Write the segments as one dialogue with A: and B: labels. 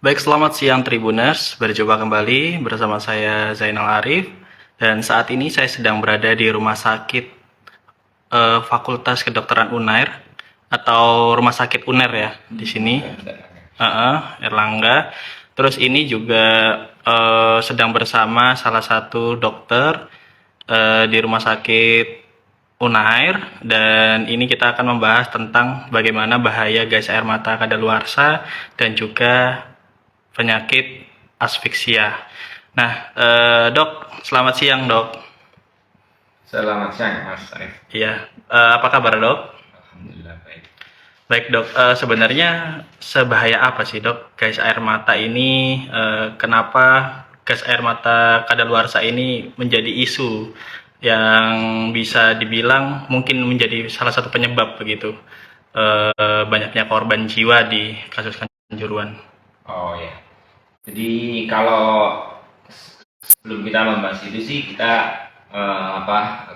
A: Baik, selamat siang Tribuners. Berjumpa kembali bersama saya Zainal Arif. Dan saat ini saya sedang berada di Rumah Sakit Fakultas Kedokteran Unair atau Rumah Sakit Unair ya di sini. Erlangga. Terus ini juga sedang bersama salah satu dokter di Rumah Sakit Unair, dan ini kita akan membahas tentang bagaimana bahaya gas air mata kadaluarsa dan juga penyakit asfiksia. Nah, dok, selamat siang dok.
B: Selamat siang, Mas Arif.
A: Iya, apa kabar dok?
B: Alhamdulillah baik.
A: Baik dok, sebenarnya sebahaya apa sih dok gas air mata ini? Kenapa gas air mata kadaluarsa ini menjadi isu yang bisa dibilang mungkin menjadi salah satu penyebab begitu banyaknya korban jiwa di kasus Kanjuruhan?
B: Oh ya. Jadi kalau sebelum kita membahas itu sih kita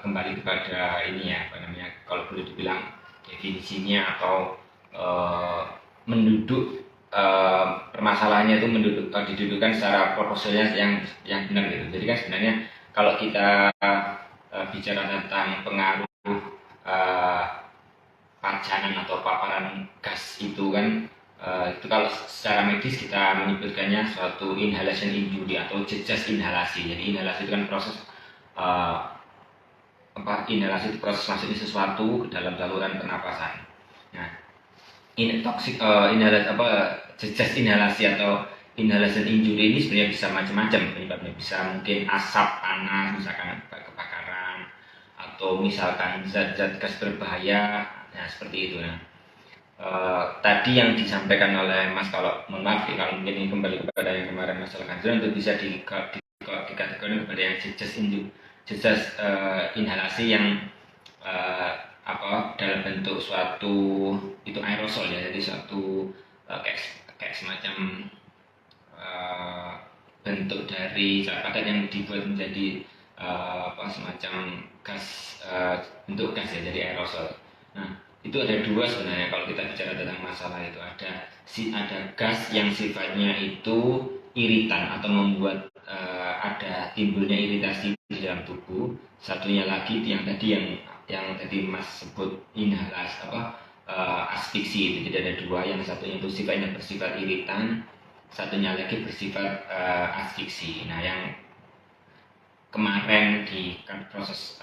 B: kembali kepada ini ya, apa namanya, kalau boleh dibilang definisinya atau menduduk permasalahannya itu didudukan secara proporsional yang benar gitu. Jadi kan sebenarnya kalau kita bicara tentang pengaruh uh, pajanan atau paparan gas itu kan, itu kalau secara medis kita menyebutkannya suatu inhalation injury atau jejas inhalasi. Jadi inhalasi itu kan proses inhalasi itu proses masuknya sesuatu ke dalam saluran pernapasan. Nah, jejas inhalasi atau inhalation injury ini sebenarnya bisa macam-macam penyebabnya. Bisa mungkin asap panas, misalkan kebakaran, atau misalkan zat-zat gas berbahaya, nah seperti itu. Nah, tadi yang disampaikan oleh Mas, kalau mohon maaf ya, kalau mungkin ini kembali kepada yang kemarin masalah kanjuran, itu bisa dikategorikan kepada yang jejas inhalasi yang dalam bentuk suatu itu aerosol ya, jadi suatu kayak semacam bentuk dari zat padat yang dibuat menjadi semacam gas, bentuk gas ya, jadi aerosol. Nah, itu ada dua sebenarnya kalau kita bicara tentang masalah itu. Ada gas yang sifatnya itu iritan atau membuat ada timbulnya iritasi di dalam tubuh. Satunya lagi yang tadi Mas sebut inhalasi asfiksi itu. Jadi ada dua, yang satunya itu sifatnya bersifat iritan, satunya lagi bersifat asfiksi. Nah, yang kemarin di proses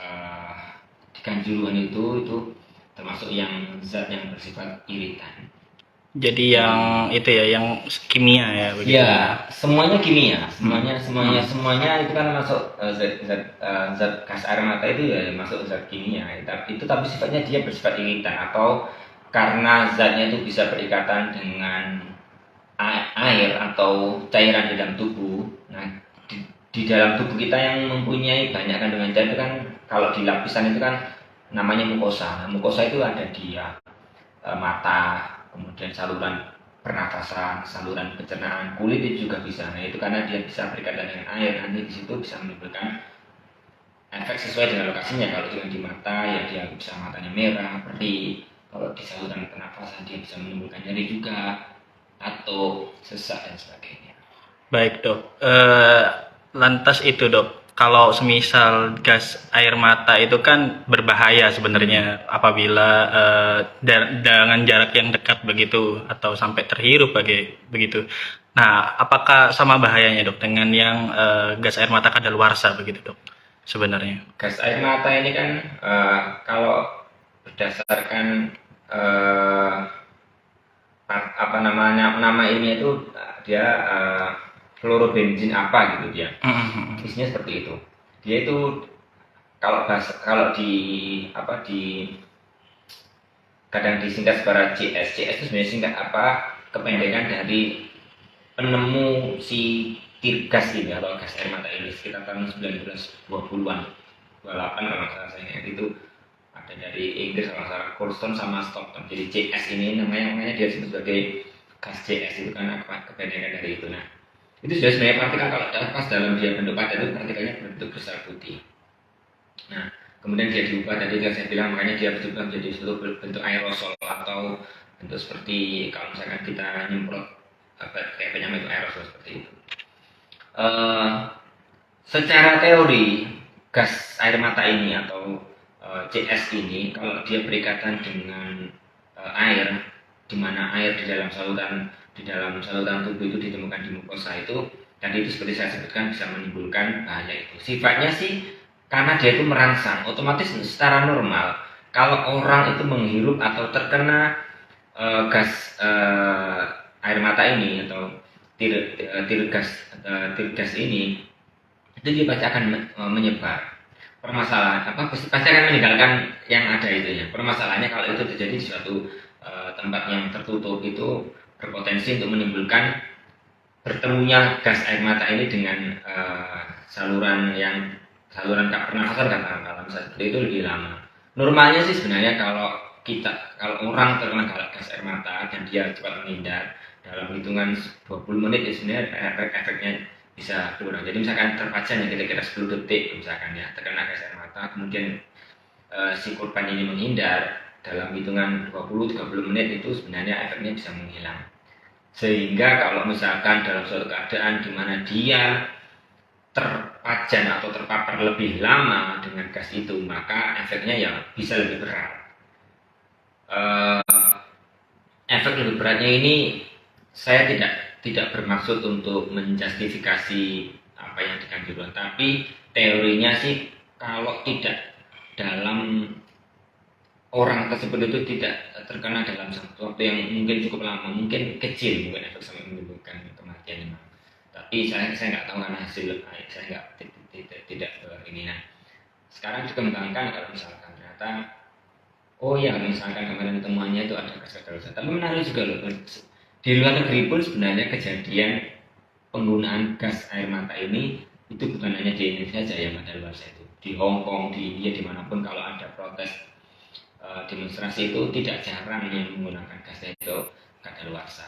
B: di Kanjuruhan itu termasuk yang zat yang bersifat iritan.
A: Jadi yang itu ya, yang kimia ya begitu.
B: Ya, semuanya kimia, semuanya itu kan masuk zat gas air mata itu ya masuk zat kimia. Tapi sifatnya dia bersifat iritan, atau karena zatnya itu bisa berikatan dengan air atau cairan di dalam tubuh. Nah, di dalam tubuh kita yang mempunyai banyak kandungan zat itu kan, kalau di lapisan itu kan namanya mukosa. Nah, mukosa itu ada di mata, kemudian saluran pernafasan, saluran pencernaan, kulit itu juga bisa. Nah, itu karena dia bisa berikatan dengan air, nanti di situ bisa menimbulkan efek sesuai dengan lokasinya. Kalau dengan di mata ya dia bisa matanya merah, perih. Kalau di saluran pernafasan dia bisa menimbulkan nyeri juga, atau sesak dan sebagainya.
A: Baik dok, lantas itu dok, kalau semisal gas air mata itu kan berbahaya sebenarnya apabila dengan jarak yang dekat begitu atau sampai terhirup begitu. Nah, apakah sama bahayanya dok dengan yang gas air mata kadaluarsa begitu dok sebenarnya?
B: Gas air mata ini kan kalau berdasarkan nama ini itu dia fluorobenzin apa gitu dia. Isinya seperti itu. Dia itu kalau kadang disingkat sebagai CS. CS itu sebenarnya singkat kependekan dari penemu si gas ini atau gas air mata ini sekitar tahun 1920-an, 28 kalau nggak salah saya ingat. Itu ada dari Inggris kalau nggak salah, Colston sama Stockton. Jadi CS ini namanya dia disebut sebagai gas CS, itu kan kependekan dari itu. Nah, itu sudah sebenarnya partikel, kalau pas dalam dia bentuk padat itu partikelnya berbentuk besar putih. Nah, kemudian dia diubah tadi yang saya bilang, makanya dia berubah menjadi suatu bentuk aerosol, atau bentuk seperti kalau misalkan kita nyemprot kayak penyampai aerosol seperti itu. Secara teori gas air mata ini atau CS ini kalau dia berikatan dengan air, di mana air di dalam saluran tubuh itu ditemukan di mukosa itu, tadi itu seperti saya sebutkan bisa menimbulkan bahaya itu. Sifatnya sih karena dia itu merangsang, otomatis secara normal kalau orang itu menghirup atau terkena gas air mata ini atau tir gas ini, itu dia pasti akan menyebar. Permasalahan pasti akan meninggalkan yang ada itu ya. Permasalahannya kalau itu terjadi di suatu tempat yang tertutup, itu berpotensi untuk menimbulkan bertemunya gas air mata ini dengan saluran pernafasan katakanlah seperti itu lebih lama. Normalnya sih sebenarnya kalau orang terkena gas air mata dan dia cepat menghindar, dalam hitungan 20 menit ya sebenarnya efeknya bisa kurang. Jadi misalkan terpajang ya kira-kira 10 detik misalkan ya terkena gas air mata, kemudian si korban ini menghindar, dalam hitungan 20-30 menit itu sebenarnya efeknya bisa menghilang. Sehingga kalau misalkan dalam suatu keadaan di mana dia terpajan atau terpapar lebih lama dengan gas itu, maka efeknya ya bisa lebih berat. Efek lebih beratnya ini saya tidak bermaksud untuk menjustifikasi apa yang dikanjurkan, tapi teorinya sih kalau tidak dalam orang tersebut itu tidak terkena dalam satu waktu yang mungkin cukup lama, mungkin kecil, mungkin efek sampai menimbulkan kematian. Tapi saya nggak tahu karena hasil saya nggak tidak ini. Nah, sekarang dikembangkan kalau misalkan ternyata oh ya misalkan kemarin temuannya itu ada gas kadaluarsa. Tapi menarik juga loh, di luar negeri pun sebenarnya kejadian penggunaan gas air mata ini itu bukan hanya di Indonesia saja yang kadaluarsa itu. Di Hong Kong, di India, dimanapun kalau ada protes demonstrasi itu tidak jarang yang menggunakan gas itu kadaluarsa.